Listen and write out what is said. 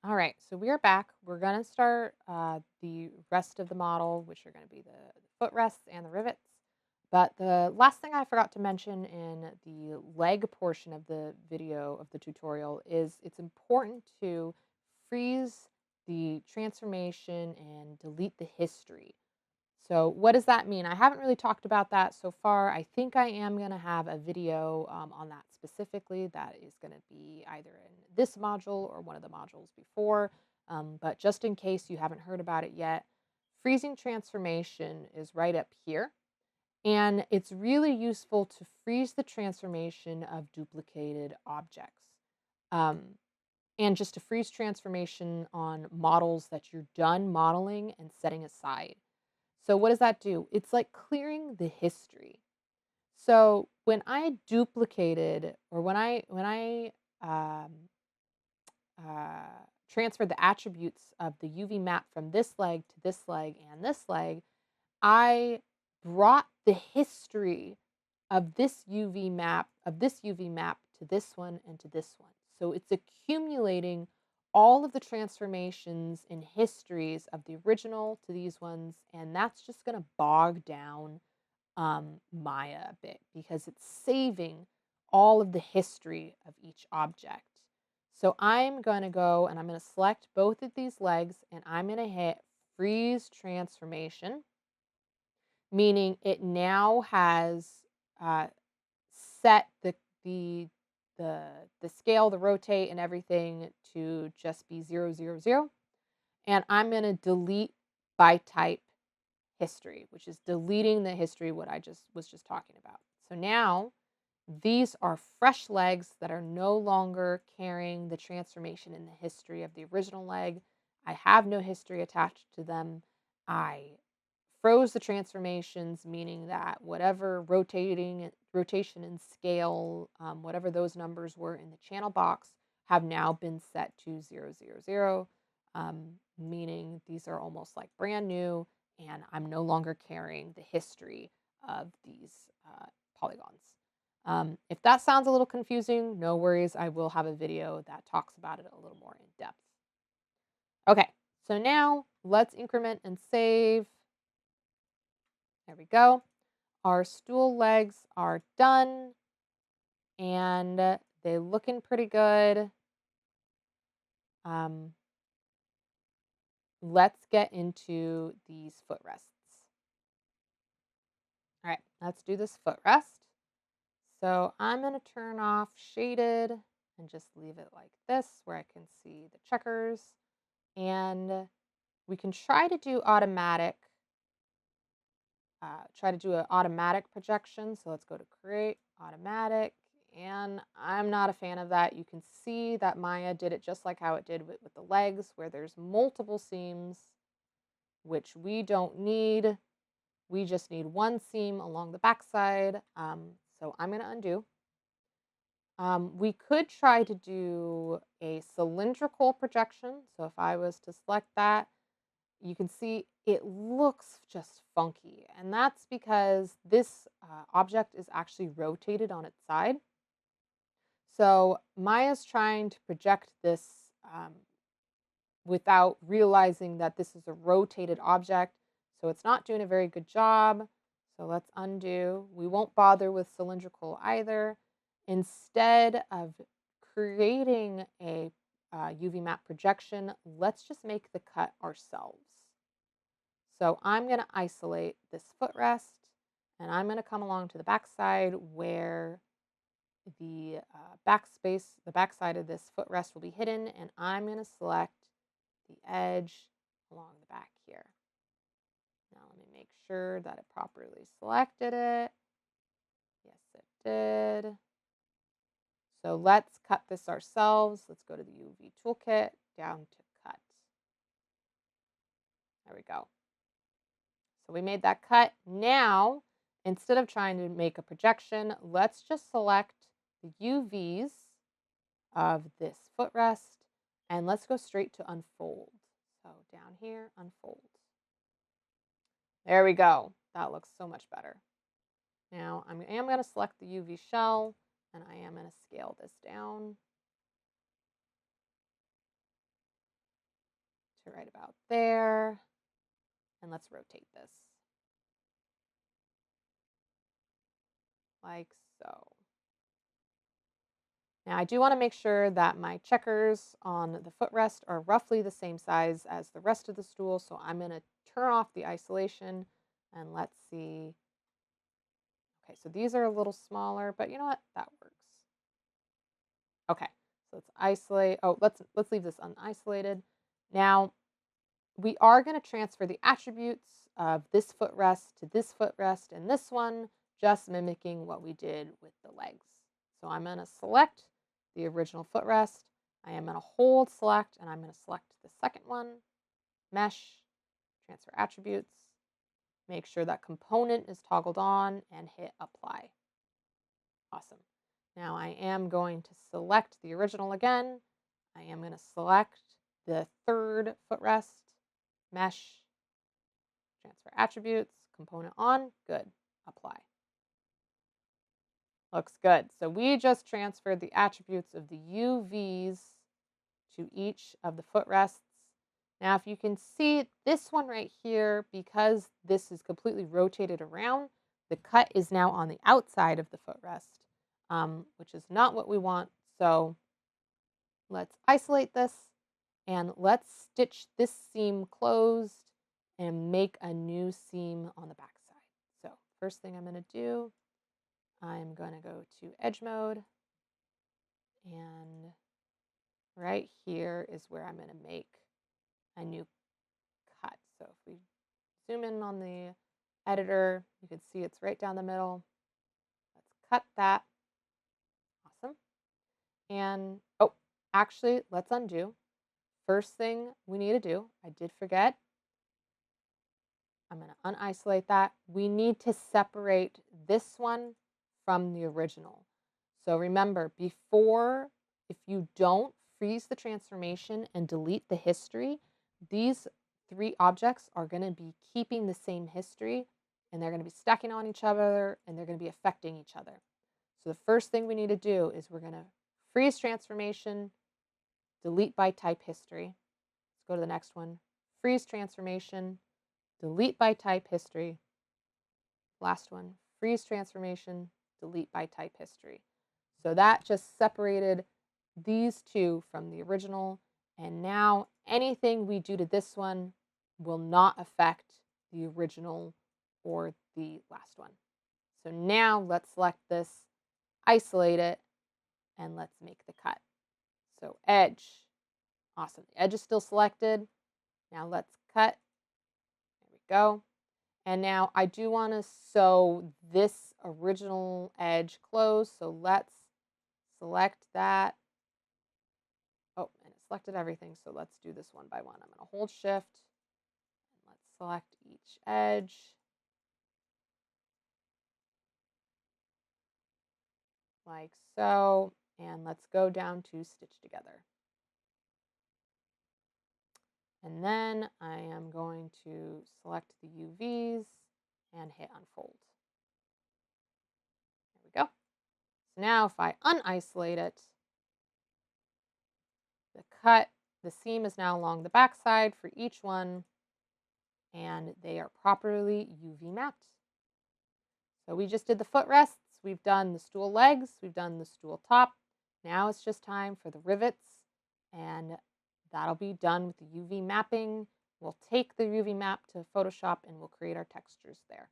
All right, so we are back. We're going to start the rest of the model, which are going to be the footrests and the rivets. But the last thing I forgot to mention in the leg portion of the video of the tutorial is it's important to freeze the transformation and delete the history. So what does that mean? I haven't really talked about that so far. I think I am going to have a video on that specifically. That is going to be either in this module or one of the modules before. But just in case you haven't heard about it yet, freezing transformation is right up here. And it's really useful to freeze the transformation of duplicated objects. Um, and just to freeze transformation on models that you're done modeling and setting aside. So what does that do? It's like clearing the history. So when I duplicated or when I um, transferred the attributes of the UV map from this leg to this leg and this leg, I brought the history of this UV map to this one and to this one. So it's accumulating all of the transformations and histories of the original to these ones, and that's just going to bog down Maya a bit because it's saving all of the history of each object. So I'm going to go and I'm going to select both of these legs and I'm going to hit freeze transformation, meaning it now has uh, set the the the scale, the rotate, and everything to just be 0, 0, 0. And I'm going to delete by type history, which is deleting the history what I just was just talking about. So now these are fresh legs that are no longer carrying the transformation in the history of the original leg. I have no history attached to them. I froze the transformations, meaning that whatever rotation and scale, whatever those numbers were in the channel box, have now been set to 0, 0, 0, meaning these are almost like brand new, and I'm no longer carrying the history of these polygons. If that sounds a little confusing, no worries. I will have a video that talks about it a little more in depth. Okay, so now let's increment and save. There we go. Our stool legs are done and they looking pretty good. Um, let's get into these footrests. All right, let's do this footrest. So I'm going to turn off shaded and just leave it like this where I can see the checkers. And we can try to do automatic, try to do an automatic projection. So let's go to create automatic. And I'm not a fan of that. You can see that Maya did it just like how it did with the legs, where there's multiple seams, which we don't need. We just need one seam along the backside. So I'm going to undo. We could try to do a cylindrical projection. So if I was to select that, you can see it looks just funky. And that's because this object is actually rotated on its side. So Maya's trying to project this without realizing that this is a rotated object. So it's not doing a very good job. So let's undo. We won't bother with cylindrical either. Instead of creating a UV map projection, let's just make the cut ourselves. So I'm going to isolate this footrest and I'm going to come along to the backside where the the backside of this footrest will be hidden, and I'm going to select the edge along the back here. Now let me make sure that it properly selected it. Yes, it did. So let's cut this ourselves. Let's go to the UV toolkit, down to cut. There we go. So we made that cut. Now, instead of trying to make a projection, let's just select the UVs of this footrest and let's go straight to unfold. So down here, unfold. There we go. That looks so much better. Now I am going to select the UV shell and I am going to scale this down. it right about there. And let's rotate this like so. Now I do want to make sure that my checkers on the footrest are roughly the same size as the rest of the stool. So I'm going to turn off the isolation and let's see. Okay, so these are a little smaller, but you know what? That works. Okay, so let's isolate. Oh, let's leave this unisolated. Now we are going to transfer the attributes of this footrest to this footrest and this one, just mimicking what we did with the legs. So I'm going to select the original footrest. I am going to hold select and I'm going to select the second one, mesh, transfer attributes, make sure that component is toggled on and hit apply. Awesome. Now I am going to select the original again. I am going to select the third footrest, mesh, transfer attributes, component on, good, apply. Looks good. So we just transferred the attributes of the UVs to each of the footrests. Now, if you can see this one right here, because this is completely rotated around, the cut is now on the outside of the footrest, which is not what we want. So let's isolate this and let's stitch this seam closed and make a new seam on the back side. So first thing I'm going to do, I'm going to go to edge mode, and right here is where I'm going to make a new cut. So if we zoom in on the editor, you can see it's right down the middle. Let's cut that. Awesome. And oh, actually, let's undo. First thing we need to do, I did forget, I'm going to unisolate that. We need to separate this one from the original. So remember, before, if you don't freeze the transformation and delete the history, these three objects are going to be keeping the same history and they're going to be stacking on each other and they're going to be affecting each other. So the first thing we need to do is we're going to freeze transformation, delete by type history. Let's go to the next one. Freeze transformation, delete by type history. Last one, freeze transformation, delete by type history. So that just separated these two from the original. And now anything we do to this one will not affect the original or the last one. So now let's select this, isolate it, and let's make the cut. So edge, awesome. The edge is still selected. Now let's cut. There we go. And now I do want to sew this original edge closed. So let's select that. Oh, and it selected everything. So let's do this one by one. I'm going to hold shift and let's select each edge. Like so. And let's go down to stitch together. And then I am going to select the UVs and hit unfold. There we go. So now if I unisolate it, the seam is now along the back side for each one, and they are properly UV mapped. So we just did the footrests, we've done the stool legs, we've done the stool top. Now it's just time for the rivets, and that'll be done with the UV mapping. We'll take the UV map to Photoshop and we'll create our textures there.